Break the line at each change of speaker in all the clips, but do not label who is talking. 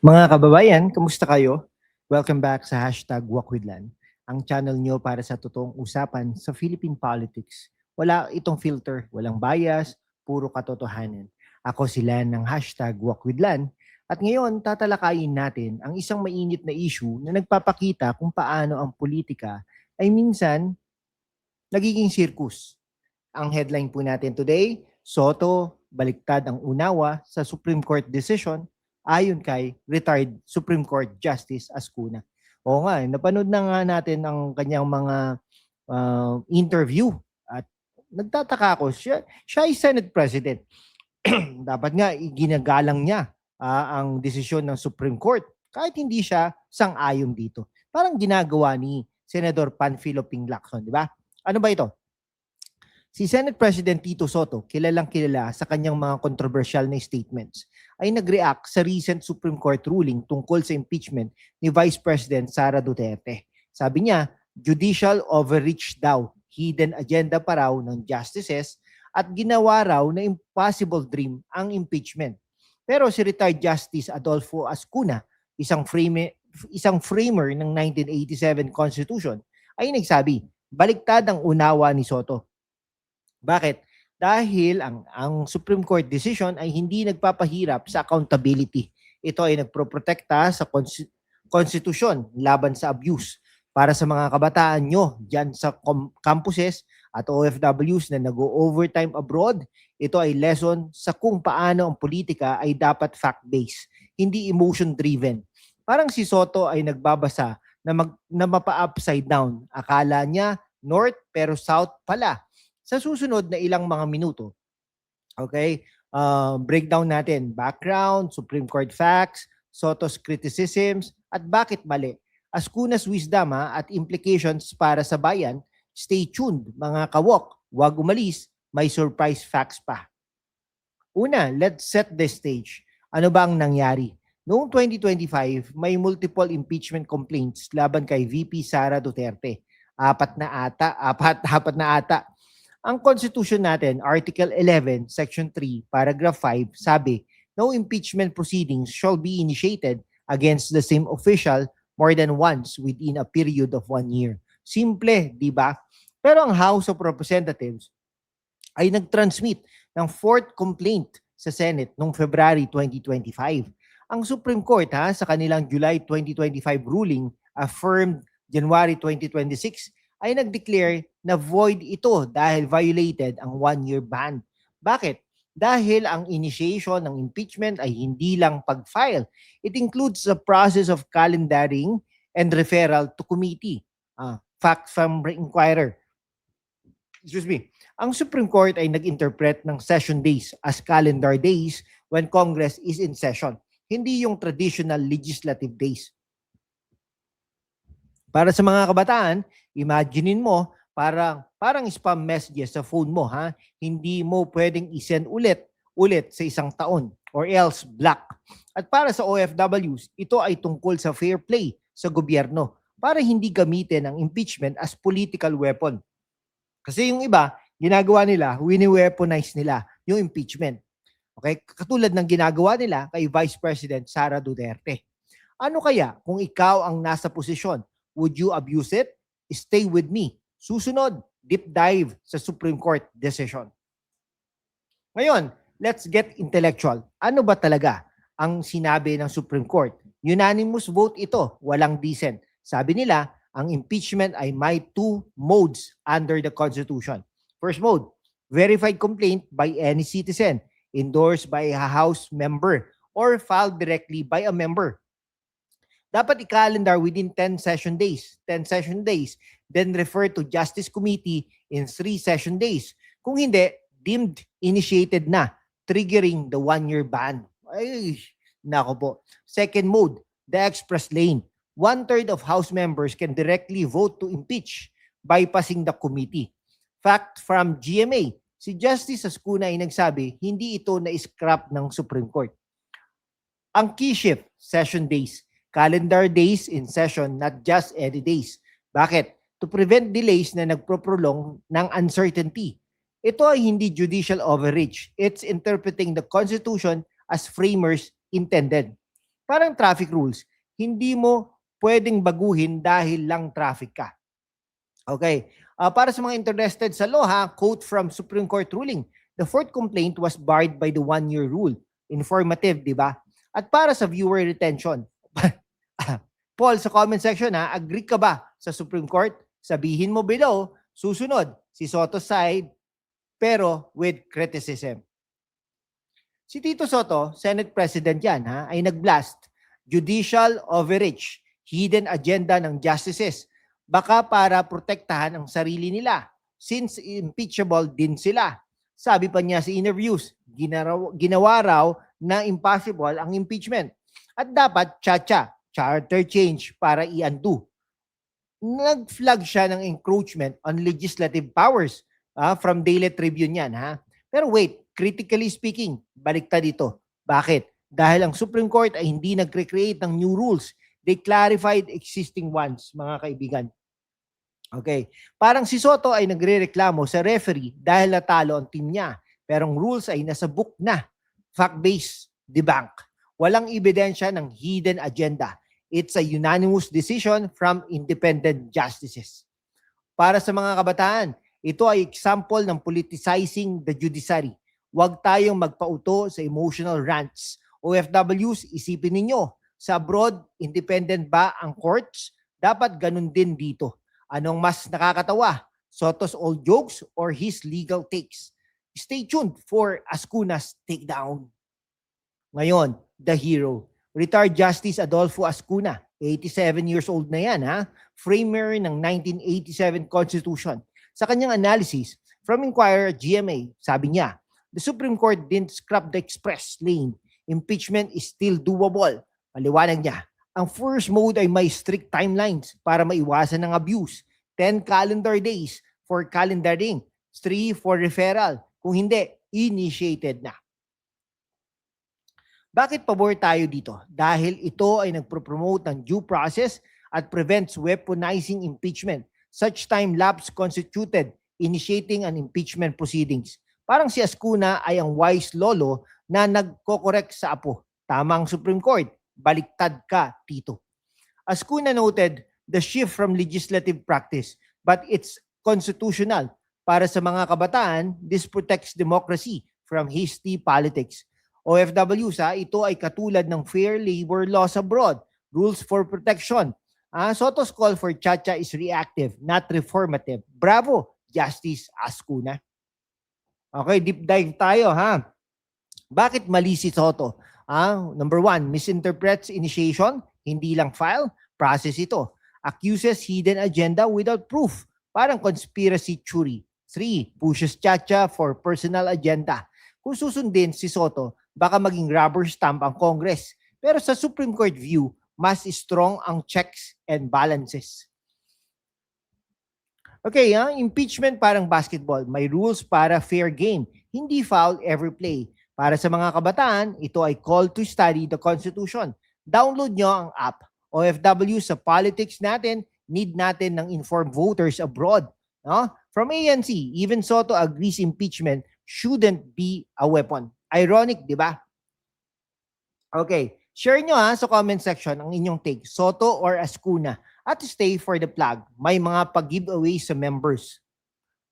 Mga kababayan, kamusta kayo? Welcome back sa hashtag #WalkWithLan, ang channel nyo para sa totoong usapan sa Philippine politics. Wala itong filter, walang bias, puro katotohanan. Ako si Lan ng hashtag #WalkWithLan at ngayon tatalakayin natin ang isang mainit na issue na nagpapakita kung paano ang politika ay minsan nagiging circus. Ang headline po natin today, Soto, baliktad ang unawa sa Supreme Court decision ayon kay retired Supreme Court Justice Ascuna. Oo nga, napanood na nga natin ang kanyang mga interview at nagtataka ako, siya ay Senate President. Dapat nga ginagalang niya ang desisyon ng Supreme Court kahit hindi siya sang-ayon dito. Parang ginagawa ni Senador Panfilo Ping Lacson, di ba? Ano ba ito? Si Senate President Tito Soto, kilalang kilala sa kanyang mga controversial na statements, ay nag-react sa recent Supreme Court ruling tungkol sa impeachment ni Vice President Sara Duterte. Sabi niya, judicial overreach daw, hidden agenda pa raw ng justices at ginawa raw na impossible dream ang impeachment. Pero si retired Justice Adolfo Ascuna, isang framer ng 1987 Constitution, ay nagsabi, baliktad ang unawa ni Soto. Bakit? Dahil ang Supreme Court decision ay hindi nagpapahirap sa accountability. Ito ay nagproprotekta sa konstitusyon laban sa abuse. Para sa mga kabataan nyo dyan sa campuses at OFWs na nag-overtime abroad, ito ay lesson sa kung paano ang politika ay dapat fact-based, hindi emotion-driven. Parang si Soto ay nagbabasa na mapa-upside down. Akala niya north pero south pala. Sa susunod na ilang mga minuto, okay, breakdown natin, background, Supreme Court facts, Soto's criticisms, at bakit mali. Ascuna's wisdom at implications para sa bayan, stay tuned mga kawok, wag umalis, may surprise facts pa. Una, let's set the stage. Ano ba ang nangyari? Noong 2025, may multiple impeachment complaints laban kay VP Sara Duterte. Apat na ata. Ang Constitution natin, Article 11, Section 3, Paragraph 5, sabi, no impeachment proceedings shall be initiated against the same official more than once within a period of 1 year. Simple, di ba? Pero ang House of Representatives ay nag-transmit ng fourth complaint sa Senate noong February 2025. Ang Supreme Court sa kanilang July 2025 ruling affirmed January 2026 ay nag-declare na void ito dahil violated ang 1-year ban. Bakit? Dahil ang initiation ng impeachment ay hindi lang pag-file. It includes the process of calendaring and referral to committee. Fact from inquirer. Excuse me. Ang Supreme Court ay nag-interpret ng session days as calendar days when Congress is in session. Hindi yung traditional legislative days. Para sa mga kabataan, imaginein mo parang spam messages sa phone mo, ha? Hindi mo pwedeng i-send ulit sa isang taon or else block. At para sa OFWs, ito ay tungkol sa fair play sa gobyerno para hindi gamitin ang impeachment as political weapon. Kasi yung iba, ginagawa nila, wini-weaponize nila yung impeachment. Okay? Katulad ng ginagawa nila kay Vice President Sara Duterte. Ano kaya kung ikaw ang nasa posisyon? Would you abuse it? Stay with me. Susunod, deep dive sa Supreme Court decision. Ngayon, let's get intellectual. Ano ba talaga ang sinabi ng Supreme Court? Unanimous vote ito, walang dissent. Sabi nila, ang impeachment ay may 2 modes under the Constitution. First mode, verified complaint by any citizen, endorsed by a House member, or filed directly by a member. Dapat i-calendar within 10 session days, then refer to Justice Committee in 3 session days. Kung hindi, deemed initiated na, triggering the 1-year ban. Ay, nako po. Second mode, the express lane. 1/3 of House members can directly vote to impeach, bypassing the committee. Fact from GMA, si Justice Ascuna ay nagsabi, hindi ito na-scrap ng Supreme Court. Ang key shift, session days. Calendar days in session, not just any days. Bakit? To prevent delays na nagproprolong ng uncertainty. Ito ay hindi judicial overreach. It's interpreting the Constitution as framers intended. Parang traffic rules. Hindi mo pwedeng baguhin dahil lang traffic ka. Okay. Para sa mga interested sa law, quote from Supreme Court ruling, the fourth complaint was barred by the one-year rule. Informative, di ba? At para sa viewer retention, Paul, sa comment section, agree ka ba sa Supreme Court? Sabihin mo below, susunod, si Soto side, pero with criticism. Si Tito Soto, Senate President yan, ay nagblast. Judicial overreach, hidden agenda ng justices. Baka para protektahan ang sarili nila since impeachable din sila. Sabi pa niya sa interviews, ginawa raw na impossible ang impeachment. At dapat charter change para i-undo. Nag-flag siya ng encroachment on legislative powers from Daily Tribune yan. Pero wait, critically speaking, baliktad dito. Bakit? Dahil ang Supreme Court ay hindi nag-create ng new rules. They clarified existing ones, mga kaibigan. Okay. Parang si Soto ay nagre-reklamo sa referee dahil natalo ang team niya. Pero ang rules ay nasa book na. Fact-based, debunk. Walang ebidensya ng hidden agenda. It's a unanimous decision from independent justices. Para sa mga kabataan, ito ay example ng politicizing the judiciary. Huwag tayong magpauto sa emotional rants. OFWs, isipin ninyo, sa abroad, independent ba ang courts? Dapat ganun din dito. Anong mas nakakatawa? Soto's old jokes or his legal takes? Stay tuned for Ascuna's takedown. Ngayon, the hero. Retired Justice Adolfo Ascuna, 87 years old na yan, framer ng 1987 Constitution. Sa kanyang analysis, from Inquirer GMA, sabi niya, the Supreme Court didn't scrap the express lane. Impeachment is still doable. Paliwanag niya, ang first mode ay may strict timelines para maiwasan ng abuse. 10 calendar days for calendaring, 3 for referral. Kung hindi, initiated na. Bakit pabor tayo dito? Dahil ito ay nagpropromote ng due process at prevents weaponizing impeachment. Such time lapse constituted initiating an impeachment proceedings. Parang si Ascuna ay ang wise lolo na nagko-correct sa apo. Tamang Supreme Court, baliktad ka, Tito. Ascuna noted the shift from legislative practice, but it's constitutional. Para sa mga kabataan, this protects democracy from hasty politics. OFWs, ito ay katulad ng fair labor laws abroad, rules for protection. Soto's call for Chacha is reactive, not reformative. Bravo, Justice Ascuna. Okay, deep dive tayo, Bakit mali si Soto? Number 1, misinterprets initiation, hindi lang file, process ito. Accuses hidden agenda without proof, parang conspiracy theory. 3, pushes Chacha for personal agenda. Kung susundin si Soto, baka maging rubber stamp ang Congress. Pero sa Supreme Court view, mas strong ang checks and balances. Okay, impeachment parang basketball. May rules para fair game. Hindi foul every play. Para sa mga kabataan, ito ay call to study the Constitution. Download nyo ang app. OFW sa politics natin, need natin ng informed voters abroad. From ANC, even Soto agrees impeachment shouldn't be a weapon. Ironic, di ba? Okay. Share nyo sa comment section ang inyong take, Soto or Ascuna. At stay for the plug. May mga pag-giveaway sa members.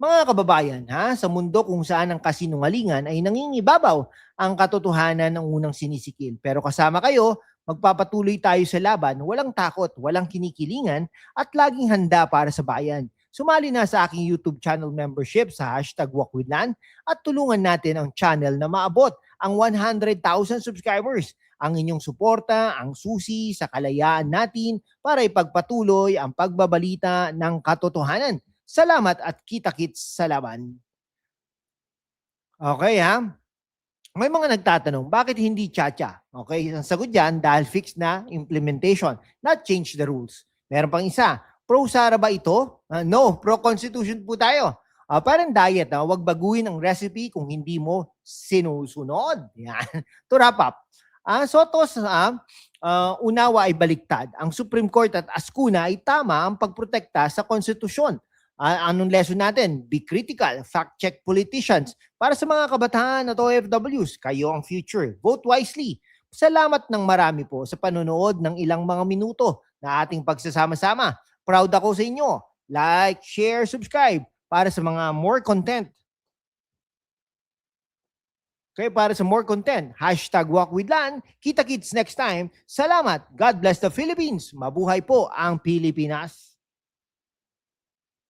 Mga kababayan, sa mundo kung saan ang kasinungalingan ay nangingibabaw ang katotohanan ng unang sinisikil. Pero kasama kayo, magpapatuloy tayo sa laban, walang takot, walang kinikilingan, at laging handa para sa bayan. Sumali na sa aking YouTube channel membership sa #WalkWithLan at tulungan natin ang channel na maabot ang 100,000 subscribers. Ang inyong suporta, ang susi sa kalayaan natin para ipagpatuloy ang pagbabalita ng katotohanan. Salamat at kita-kits sa laban. Okay, May mga nagtatanong, bakit hindi Chacha? Okay, ang sagot dyan, dahil fixed na implementation, not change the rules. Meron pang isa, pro-Sara ba ito? No, pro-constitution po tayo. Parang diet, huwag baguhin ang recipe kung hindi mo sinusunod. Yan. To wrap up, Soto's unawa ay baliktad. Ang Supreme Court at Ascuna ay tama ang pagprotekta sa konstitusyon. Anong lesson natin? Be critical, fact-check politicians. Para sa mga kabataan at OFWs, kayo ang future. Vote wisely. Salamat ng marami po sa panonood ng ilang mga minuto na ating pagsasama-sama. Proud ako sa inyo. Like, share, subscribe para sa mga more content. Okay, para sa more content, #WalkWithLan. Kita-kits next time. Salamat. God bless the Philippines. Mabuhay po ang Pilipinas.